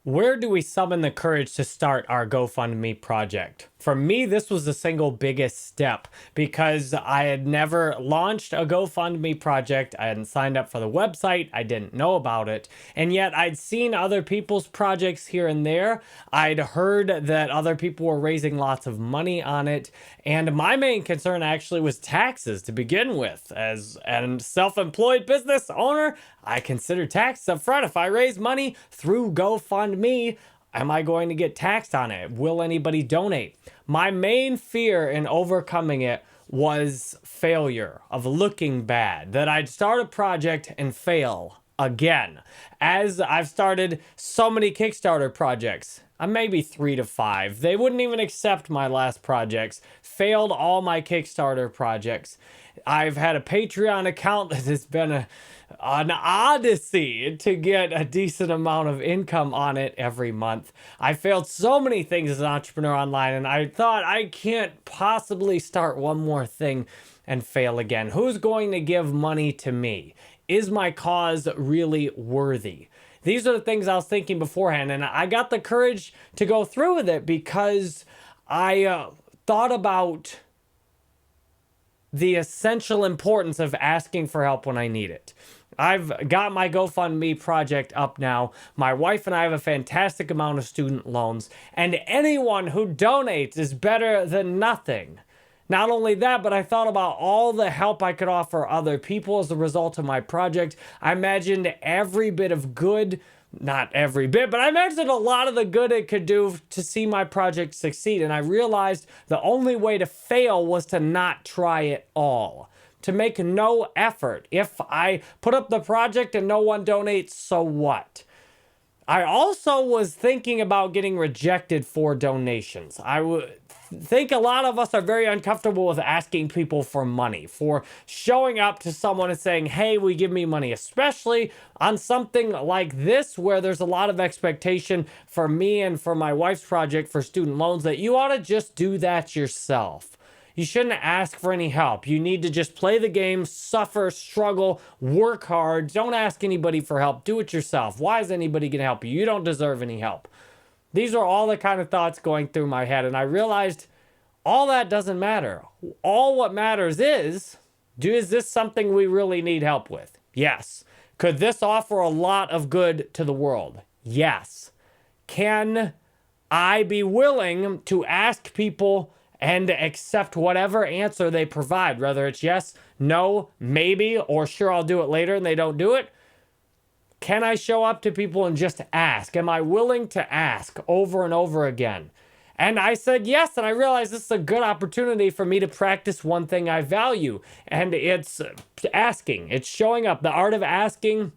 Where do we summon the courage to start our GoFundMe project? For me, this was the single biggest step because I had never launched a GoFundMe project. I hadn't signed up for the website. I didn't know about it. And yet I'd seen other people's projects here and there. I'd heard that other people were raising lots of money on it. And my main concern actually was taxes to begin with. As a self-employed business owner, I consider taxes up front. If I raise money through GoFundMe, am I going to get taxed on it? Will anybody donate? My main fear in overcoming it was failure, of looking bad, that I'd start a project and fail again. As I've started so many Kickstarter projects, maybe 3 to 5. They wouldn't even accept my last projects, failed all my Kickstarter projects. I've had a Patreon account that has been an odyssey to get a decent amount of income on it every month. I failed so many things as an entrepreneur online, and I thought I can't possibly start one more thing and fail again. Who's going to give money to me? Is my cause really worthy? These are the things I was thinking beforehand, and I got the courage to go through with it because I thought about the essential importance of asking for help when I need it. I've got my GoFundMe project up now. My wife and I have a fantastic amount of student loans, and anyone who donates is better than nothing. Not only that, but I thought about all the help I could offer other people as a result of my project. I imagined every bit of good, not every bit, but I imagined a lot of the good it could do to see my project succeed. And I realized the only way to fail was to not try at all, to make no effort. If I put up the project and no one donates, so what? I also was thinking about getting rejected for donations. I would think a lot of us are very uncomfortable with asking people for money, for showing up to someone and saying, hey, will you give me money? Especially on something like this, where there's a lot of expectation for me and for my wife's project for student loans, that you ought to just do that yourself. You shouldn't ask for any help. You need to just play the game, suffer, struggle, work hard. Don't ask anybody for help. Do it yourself. Why is anybody going to help you? You don't deserve any help. These are all the kind of thoughts going through my head. And I realized all that doesn't matter. All what matters is this something we really need help with? Yes. Could this offer a lot of good to the world? Yes. Can I be willing to ask people and accept whatever answer they provide, whether it's yes, no, maybe, or sure, I'll do it later, and they don't do it? Can I show up to people and just ask? Am I willing to ask over and over again? And I said yes, and I realized this is a good opportunity for me to practice one thing I value, and it's asking. It's showing up. The Art of Asking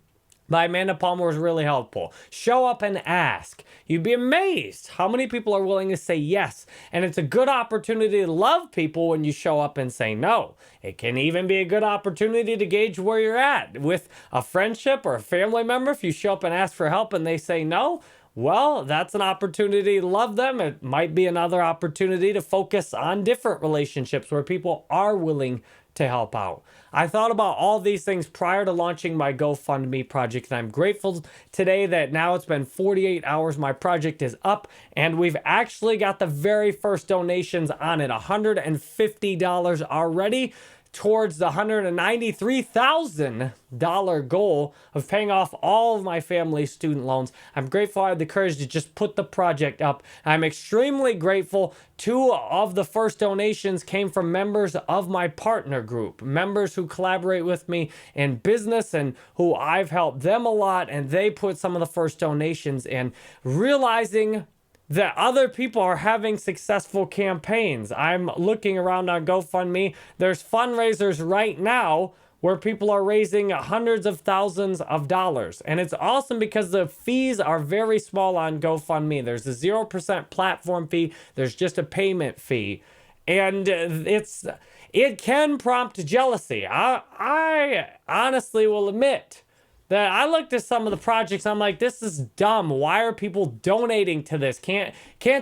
by Amanda Palmer was really helpful. Show up and ask. You'd be amazed how many people are willing to say yes. And it's a good opportunity to love people when you show up and say no. It can even be a good opportunity to gauge where you're at with a friendship or a family member. If you show up and ask for help and they say no, well, that's an opportunity to love them. It might be another opportunity to focus on different relationships where people are willing to help out. I thought about all these things prior to launching my GoFundMe project, and I'm grateful today that now it's been 48 hours. My project is up, and we've actually got the very first donations on it, $150 already, towards the $193,000 goal of paying off all of my family's student loans. I'm grateful I had the courage to just put the project up. I'm extremely grateful 2 of the first donations came from members of my partner group, members who collaborate with me in business and who I've helped them a lot, and they put some of the first donations in, realizing that other people are having successful campaigns. I'm looking around on GoFundMe. There's fundraisers right now where people are raising hundreds of thousands of dollars. And it's awesome because the fees are very small on GoFundMe. There's a 0% platform fee. There's just a payment fee. And it can prompt jealousy. I honestly will admit that I looked at some of the projects, I'm like, this is dumb. Why are people donating to this? Can't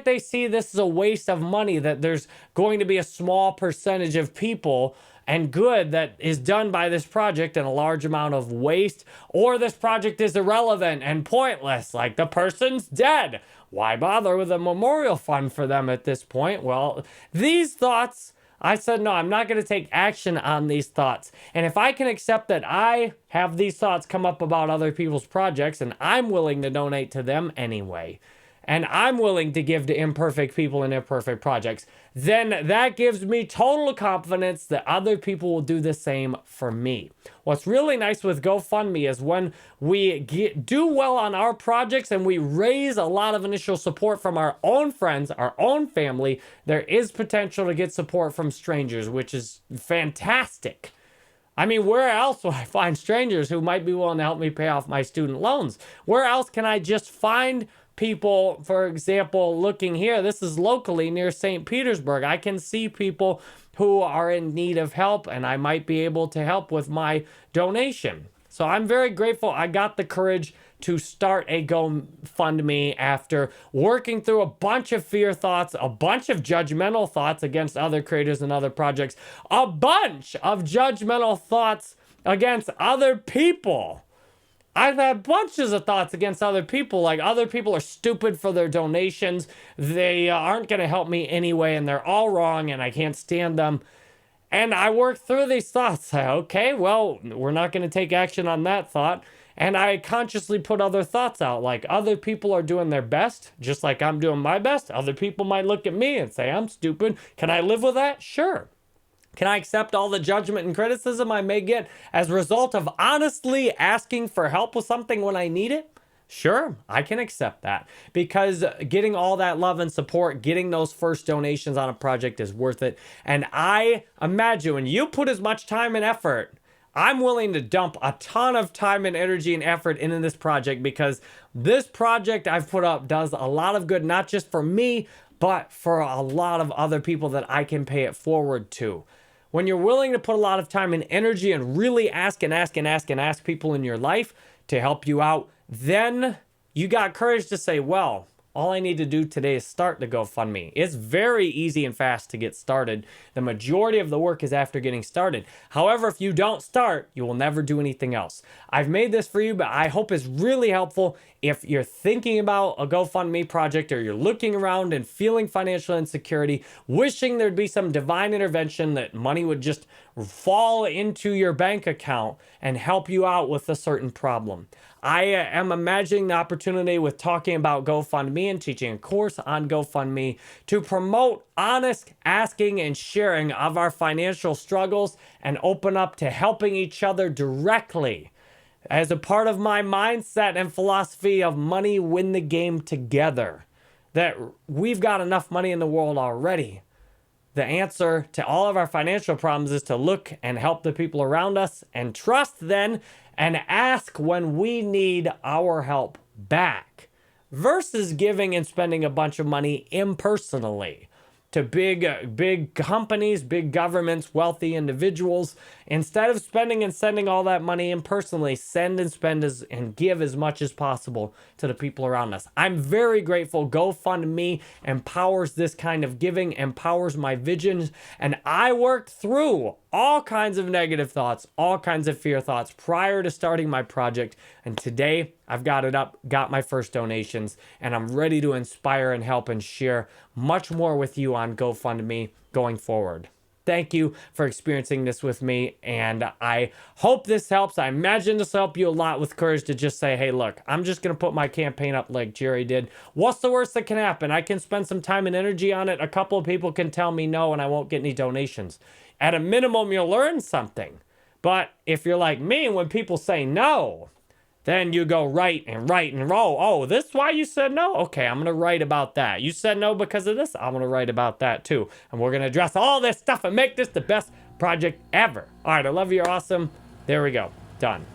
they see this as a waste of money, that there's going to be a small percentage of people and good that is done by this project and a large amount of waste, or this project is irrelevant and pointless, like the person's dead. Why bother with a memorial fund for them at this point? Well, these thoughts, I said, no, I'm not going to take action on these thoughts. And if I can accept that I have these thoughts come up about other people's projects and I'm willing to donate to them anyway, and I'm willing to give to imperfect people and imperfect projects, then that gives me total confidence that other people will do the same for me. What's really nice with GoFundMe is when we do well on our projects and we raise a lot of initial support from our own friends, our own family, there is potential to get support from strangers, which is fantastic. I mean, where else will I find strangers who might be willing to help me pay off my student loans? Where else can I just find people? For example, looking here, this is locally near St. Petersburg. I can see people who are in need of help, and I might be able to help with my donation. So I'm very grateful I got the courage to start a GoFundMe after working through a bunch of fear thoughts, a bunch of judgmental thoughts against other creators and other projects, a bunch of judgmental thoughts against other people. I've had bunches of thoughts against other people, like other people are stupid for their donations, they aren't going to help me anyway, and they're all wrong, and I can't stand them. And I worked through these thoughts. Okay, well, we're not going to take action on that thought. And I consciously put other thoughts out, like other people are doing their best, just like I'm doing my best. Other people might look at me and say, I'm stupid. Can I live with that? Sure. Can I accept all the judgment and criticism I may get as a result of honestly asking for help with something when I need it? Sure, I can accept that, because getting all that love and support, getting those first donations on a project is worth it. And I imagine when you put as much time and effort, I'm willing to dump a ton of time and energy and effort into this project, because this project I've put up does a lot of good, not just for me, but for a lot of other people that I can pay it forward to. When you're willing to put a lot of time and energy and really ask people in your life to help you out, then you got courage to say, well, all I need to do today is start the GoFundMe. It's very easy and fast to get started. The majority of the work is after getting started. However, if you don't start, you will never do anything else. I've made this for you, but I hope it's really helpful. If you're thinking about a GoFundMe project, or you're looking around and feeling financial insecurity, wishing there'd be some divine intervention that money would just fall into your bank account and help you out with a certain problem. I am imagining the opportunity with talking about GoFundMe and teaching a course on GoFundMe to promote honest asking and sharing of our financial struggles and open up to helping each other directly as a part of my mindset and philosophy of money win the game together. That we've got enough money in the world already. The answer to all of our financial problems is to look and help the people around us and trust then and ask when we need our help back, versus giving and spending a bunch of money impersonally to big companies, big governments, wealthy individuals. Instead of spending and sending all that money impersonally, send and spend and give as much as possible to the people around us. I'm very grateful GoFundMe empowers this kind of giving, empowers my visions, and I worked through all kinds of negative thoughts, all kinds of fear thoughts prior to starting my project. And today I've got it up, got my first donations, and I'm ready to inspire and help and share much more with you on GoFundMe going forward. Thank you for experiencing this with me, and I hope this helps. I imagine this will help you a lot with courage to just say, hey, look, I'm just going to put my campaign up like Jerry did. What's the worst that can happen? I can spend some time and energy on it. A couple of people can tell me no, and I won't get any donations. At a minimum, you'll learn something. But if you're like me, when people say no, then you go write and roll. Oh, this is why you said no? Okay, I'm going to write about that. You said no because of this? I'm going to write about that too. And we're going to address all this stuff and make this the best project ever. All right, I love you. You're awesome. There we go. Done.